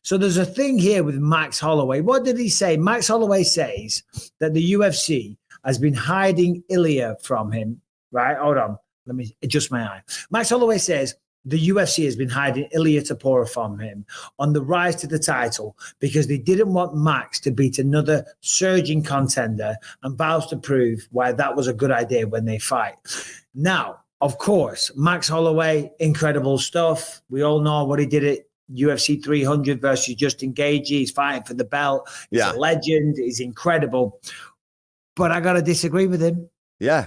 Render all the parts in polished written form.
So there's a thing here with Max Holloway. What did he say? Max Holloway says that the UFC has been hiding Ilia from him. Right? Hold on. Let me adjust my eye. Max Holloway says the UFC has been hiding Ilia Topuria from him on the rise to the title because they didn't want Max to beat another surging contender and vows to prove why that was a good idea when they fight. Now, of course, Max Holloway, incredible stuff. We all know what he did at UFC 300 versus Justin Gaethje. He's fighting for the belt. He's a legend. He's incredible. But I got to disagree with him. Yeah.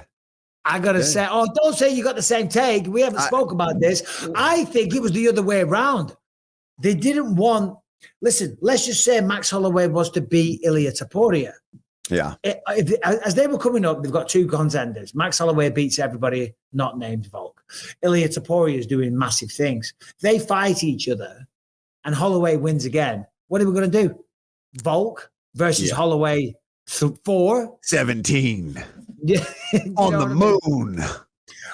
I got to say, don't say you got the same take. We haven't spoke about this. I think it was the other way around. They didn't want, listen, let's just say Max Holloway was to beat Ilia Topuria. Yeah. As they were coming up, they've got two contenders. Max Holloway beats everybody not named Volk. Ilia Topuria is doing massive things. They fight each other and Holloway wins again. What are we going to do? Volk versus Holloway 17. Yeah, on the moon.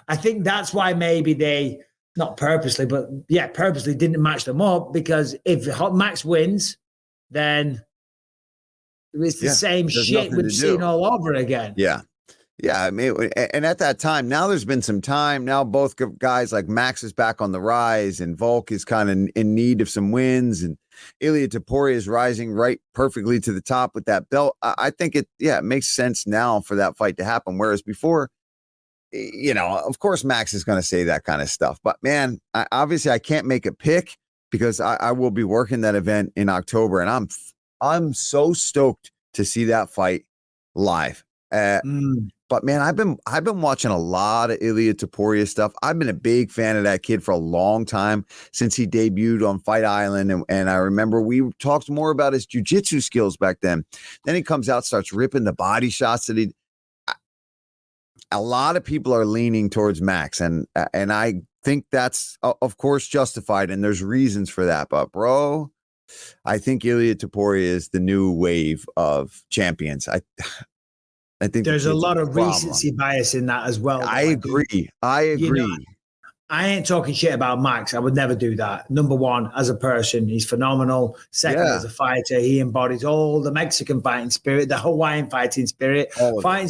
I think that's why maybe they, not purposely, but purposely didn't match them up, because if Max wins, then it's the same shit we've seen all over again. Yeah. Yeah. I mean, and at that time, now there's been some time. Now both guys, like Max is back on the rise and Volk is kind of in need of some wins, and Ilia Topuria is rising right perfectly to the top with that belt. I think it makes sense now for that fight to happen. Whereas before, of course, Max is going to say that kind of stuff. But man, obviously I can't make a pick because I will be working that event in October, and I'm so stoked to see that fight live. But man, I've been watching a lot of Ilia Topuria stuff. I've been a big fan of that kid for a long time, since he debuted on Fight Island. And I remember we talked more about his jiu-jitsu skills back then. Then he comes out, starts ripping the body shots that a lot of people are leaning towards Max. And I think that's, of course, justified. And there's reasons for that. But bro, I think Ilia Topuria is the new wave of champions. I think there's a lot of recency bias in that as well. I agree. I ain't talking shit about Max. I would never do that. Number one, as a person, he's phenomenal. Second, as a fighter, he embodies all the Mexican fighting spirit, the Hawaiian fighting spirit,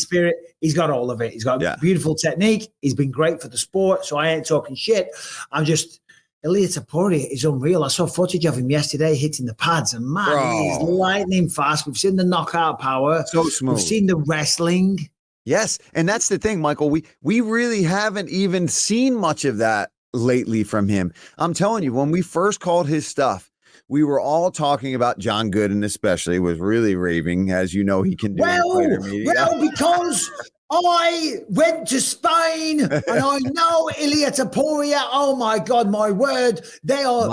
spirit. He's got all of it. He's got beautiful technique. He's been great for the sport. So I ain't talking shit. I'm just, Ilia Topuria is unreal. I saw footage of him yesterday hitting the pads, and man, he is lightning fast. We've seen the knockout power. So smooth. We've seen the wrestling. Yes, and that's the thing, Michael. We really haven't even seen much of that lately from him. I'm telling you, when we first called his stuff, we were all talking about John Gooden, especially, was really raving, as you know he can do. Well, because I went to Spain and I know Ilia Topuria. Oh my God, my word! They are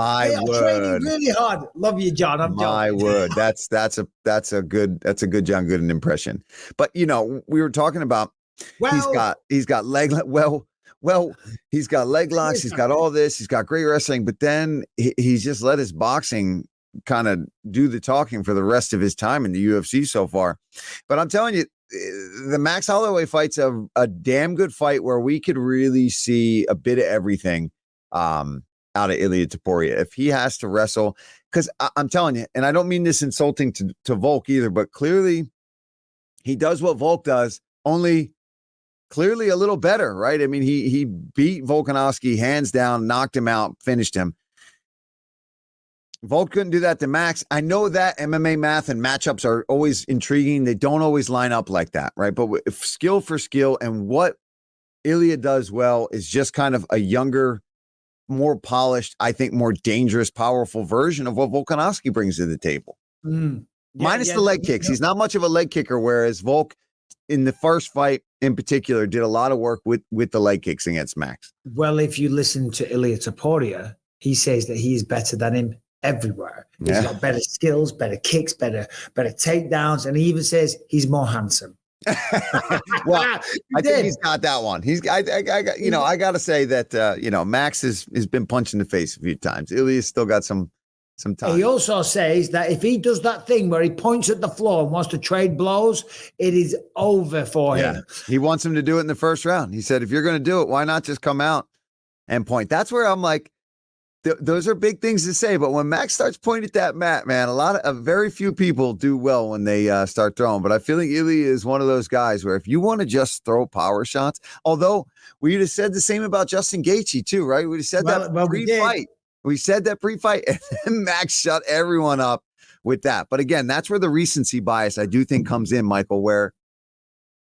training really hard. Love you, John. I'm my joking. word. That's a good John Gooden impression. But we were talking about he's got leg he's got leg locks. He's got all this. He's got great wrestling. But then he's just let his boxing kind of do the talking for the rest of his time in the UFC so far. But I'm telling you, the Max Holloway fight's a damn good fight where we could really see a bit of everything out of Ilia Topuria. If he has to wrestle, because I'm telling you, and I don't mean this insulting to Volk either, but clearly he does what Volk does, only clearly a little better, right? I mean, he beat Volkanovski hands down, knocked him out, finished him. Volk couldn't do that to Max. I know that MMA math and matchups are always intriguing. They don't always line up like that, right? But if skill for skill, and what Ilia does well is just kind of a younger, more polished, I think more dangerous, powerful version of what Volkanovski brings to the table. Minus the leg kicks. He's not much of a leg kicker, whereas Volk in the first fight in particular did a lot of work with the leg kicks against Max. Well, if you listen to Ilia Topuria, he says that he is better than him everywhere. He's got better skills, better kicks, better takedowns, and he even says he's more handsome. Well, I think he's got that one. I got to say that Max has been punched in the face a few times. Ilia's still got some time. He also says that if he does that thing where he points at the floor and wants to trade blows, it is over for him. He wants him to do it in the first round. He said, if you're going to do it, why not just come out and point? That's where I'm like, those are big things to say, but when Max starts pointing at that mat, man, very few people do well when they start throwing. But I feel like Ilia is one of those guys where if you want to just throw power shots, although we'd have said the same about Justin Gaethje too, right? We'd have said that pre-fight. We said that pre-fight, and then Max shut everyone up with that. But again, that's where the recency bias I do think comes in, Michael, where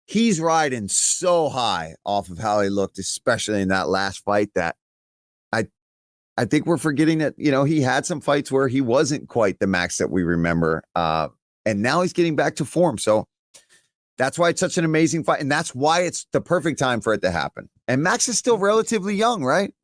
he's riding so high off of how he looked, especially in that last fight, that I think we're forgetting that, he had some fights where he wasn't quite the Max that we remember. And now he's getting back to form. So that's why it's such an amazing fight. And that's why it's the perfect time for it to happen. And Max is still relatively young, right?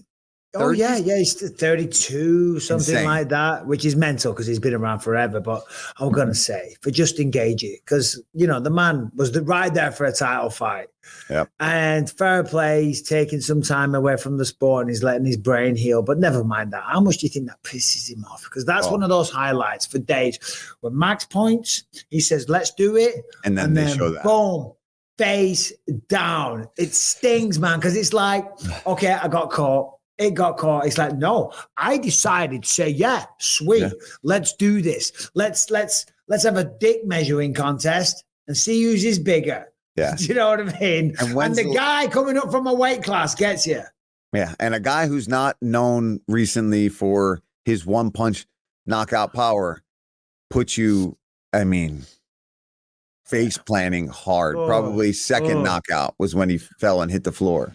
30s? Oh, yeah. He's 32, something Insane. Like that, which is mental because he's been around forever. But I'm going to say, for just engage it, because, the man was right there for a title fight. Yep. And fair play, he's taking some time away from the sport and he's letting his brain heal. But never mind that. How much do you think that pisses him off? Because that's one of those highlights for days. When Max points, he says, let's do it. And then they show that. Boom. Face down. It stings, man, because it's like, okay, I got caught. It got caught. It's like, no, I decided to say, yeah, sweet. Yeah. Let's do this. Let's have a dick measuring contest and see who's is bigger. Yeah. Do you know what I mean? And the guy coming up from a weight class gets you. Yeah. And a guy who's not known recently for his one punch knockout power puts you, face planting hard. Probably second knockout was when he fell and hit the floor.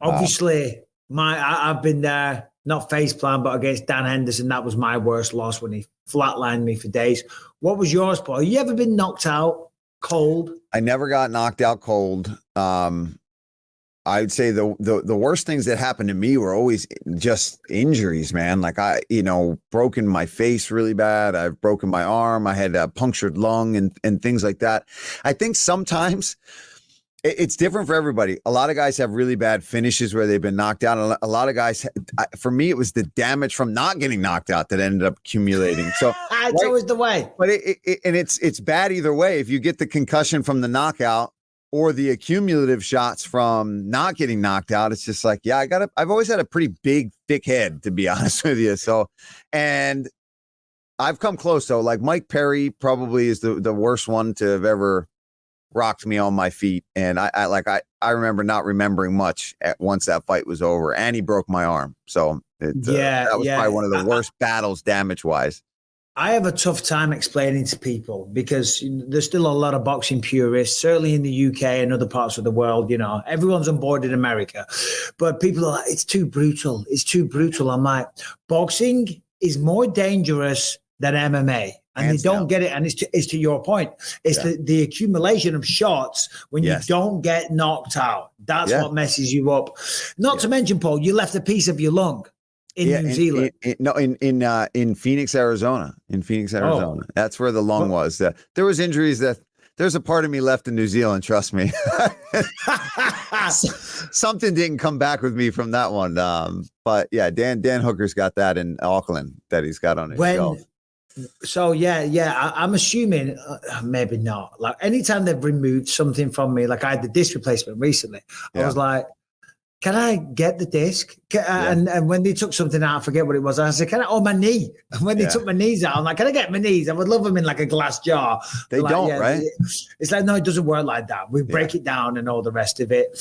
Obviously, I've been there, not face plan, but against Dan Henderson. That was my worst loss when he flatlined me for days. What was yours, Paul? You ever been knocked out cold? I never got knocked out cold. I'd say the worst things that happened to me were always just injuries, man. Like broken my face really bad. I've broken my arm. I had a punctured lung and things like that. I think sometimes it's different for everybody. A lot of guys have really bad finishes where they've been knocked out. A lot of guys, for me, it was the damage from not getting knocked out that ended up accumulating. So it's always the way. But it's bad either way. If you get the concussion from the knockout or the accumulative shots from not getting knocked out, it's just like, yeah, I've always had a pretty big, thick head, to be honest with you. So, and I've come close though. Like Mike Perry probably is the worst one to have ever rocked me on my feet. And I remember not remembering much once that fight was over, and he broke my arm. So that was probably one of the worst battles damage wise. I have a tough time explaining to people because there's still a lot of boxing purists, certainly in the UK and other parts of the world. Everyone's on board in America, but people are like, it's too brutal. It's too brutal. I'm like, boxing is more dangerous than MMA. And they don't get it. And it's to your point. It's the accumulation of shots when you don't get knocked out. That's what messes you up. Not to mention, Paul, you left a piece of your lung in New Zealand. In Phoenix, Arizona. That's where the lung was. There was injuries there's a part of me left in New Zealand. Trust me. Something didn't come back with me from that one. But yeah, Dan Hooker's got that in Auckland that he's got on his shelf. So I'm assuming maybe not. Like anytime they've removed something from me, like I had the disc replacement recently, I was like, can I get the disc? And when they took something out, I forget what it was. I said, can I? Oh, my knee. And when they took my knees out, I'm like, can I get my knees? I would love them in like a glass jar. They don't, right? It's like, no, it doesn't work like that. We break it down and all the rest of it.